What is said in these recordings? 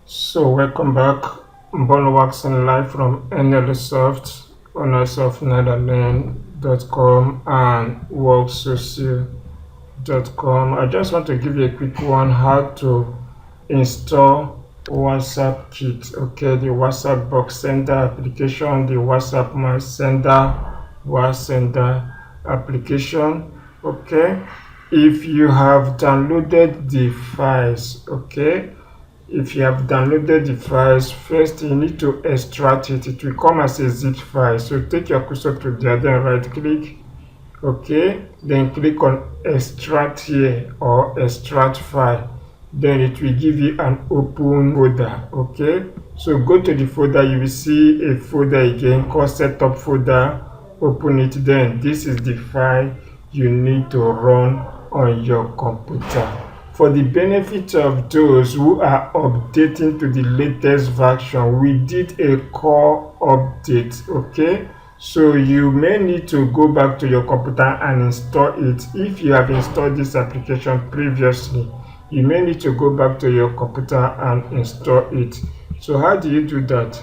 So welcome back, Bon Waxen live from NLSoft, owners of Netherlands.com and WorkSocial.com. I just want to give you a quick one how to install WhatsApp Kit. Okay, the WhatsApp Box Sender application, the WhatsApp My Sender, WhatsApp application. Okay, if you have downloaded the files, okay, if you have downloaded the files, first you need to extract it. It will come as a zip file. So take your cursor to there, then right click, okay, then click on extract here or extract file. Then it will give you an open folder. Okay, so go to the folder, you will see a folder again called setup folder. Open it. Then this is the file you need to run on your computer. For the benefit of those who are updating to the latest version, we did a core update. Okay, so you may need to go back to your computer and install it. If you have installed this application previously, you may need to go back to your computer and install it. So how do you do that?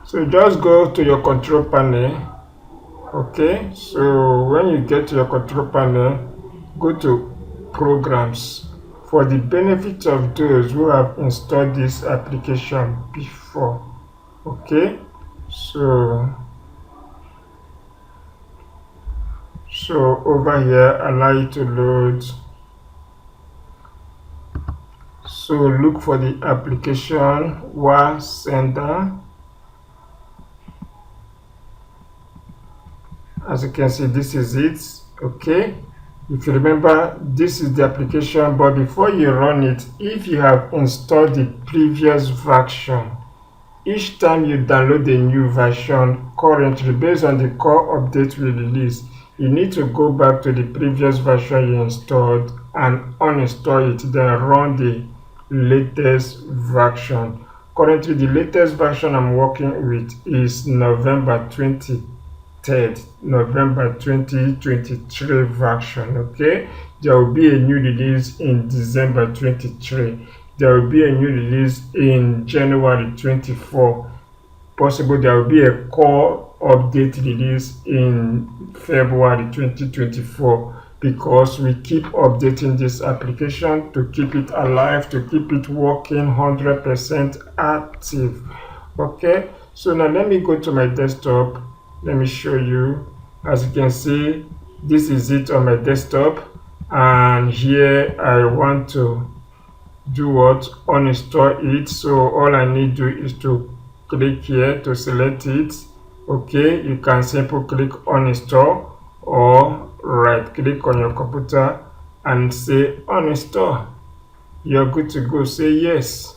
So just go to your control panel. Okay, so when you get to your control panel, go to programs. For the benefit of those who have installed this application before, okay, so over here allow you to load. So look for the application WhatsApp. As you can see, this is it. Okay, if you remember, this is the application, but before you run it, if you have installed the previous version, each time you download a new version currently based on the core update we release, you need to go back to the previous version you installed and uninstall it, then run the latest version. Currently the latest version I'm working with is November 2023 version. Okay, there will be a new release in December 23. There will be a new release in January 24. Possible there will be a core update release in February 2024, because we keep updating this application to keep it alive, to keep it working 100% active. Okay, so now let me go to my desktop. Let me show you. As you can see, this is it on my desktop, and here I want to do what? Uninstall it. So all I need to do is to click here to select it. Okay, you can simply click uninstall or right click on your computer and say uninstall. You're good to go. Say yes.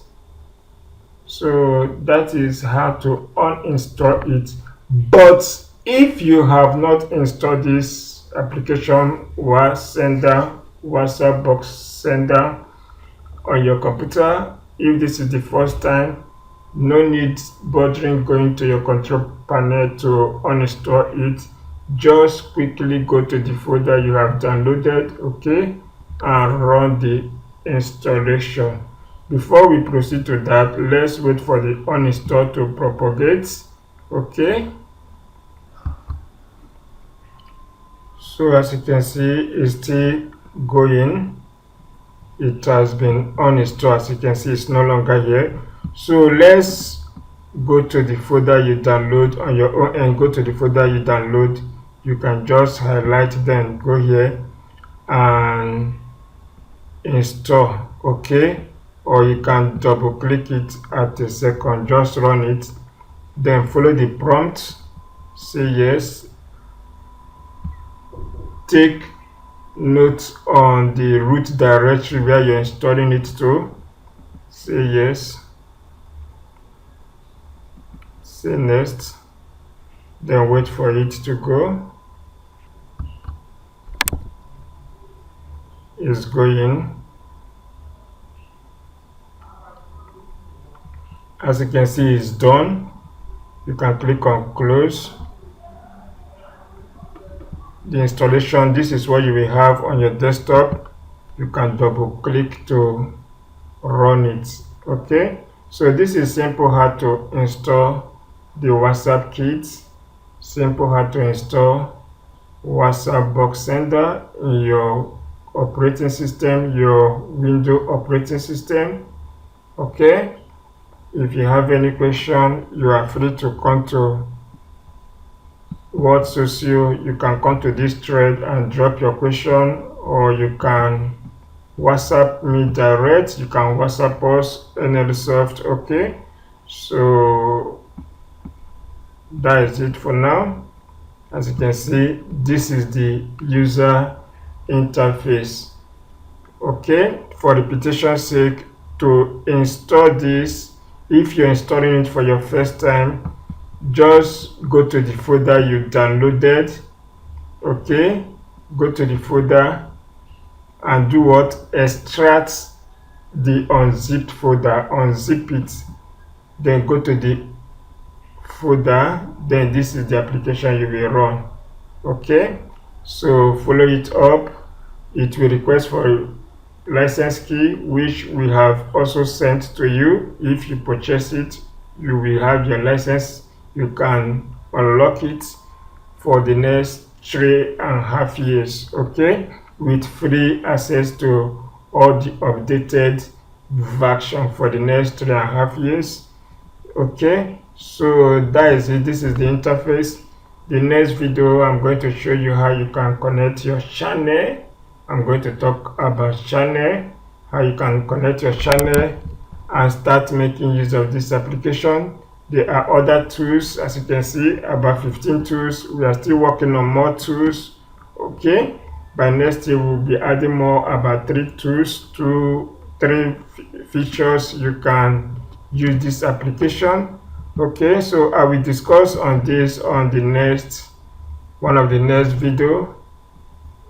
So that is how to uninstall it. But if you have not installed this application WhatsApp Box Sender on your computer, if this is the first time, no need bothering going to your control panel to uninstall it. Just quickly go to the folder you have downloaded, okay, and run the installation. Before we proceed to that, let's wait for the uninstall to propagate. Okay, so as you can see, it's still going. It has been uninstalled. As you can see, it's no longer here. So let's go to the folder you download on your own and go to the folder you download. You can just highlight, then go here and install. Okay, or you can double click it at a second. Just run it, then follow the prompt, say yes, take note on the root directory where you're installing it to, say yes, say next, then wait for it to go. It's going. As you can see, it's done. You can click on close. The installation, this is what you will have on your desktop. You can double click to run it. Okay, so this is simple how to install the WhatsApp kit, simple how to install WhatsApp box sender in your operating system, your Windows operating system. Okay, if you have any question, you are free to come to World Socio. You can come to this thread and drop your question, or you can WhatsApp me direct. You can WhatsApp us NLSoft. Okay, so that is it for now. As you can see, this is the user interface. Okay, for repetition's sake, to install this, if you're installing it for your first time, just go to the folder you downloaded. Okay, go to the folder and do what? Extract the unzipped folder, unzip it, then go to the folder, then this is the application you will run. Okay, so follow it up. It will request for a license key, which we have also sent to you. If you purchase it, you will have your license. You can unlock it for the next 3.5 years, okay, with free access to all the updated version for the next 3.5 years. Okay, so that is it. This is the interface. The next video, I'm going to show you how you can connect your channel. I'm going to talk about channel, how you can connect your channel and start making use of this application. There are other tools, as you can see, about 15 tools. We are still working on more tools. Okay, by next year we'll be adding more, about 3 tools, 3 features you can use this application. Okay, so I will discuss on this on the next one of the next video.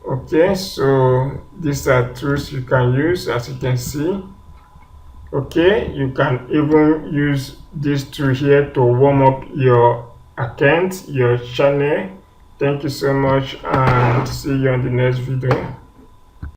Okay, so these are tools you can use, as you can see. Okay, you can even use this tool here to warm up your account, your channel. Thank you so much, and see you on the next video.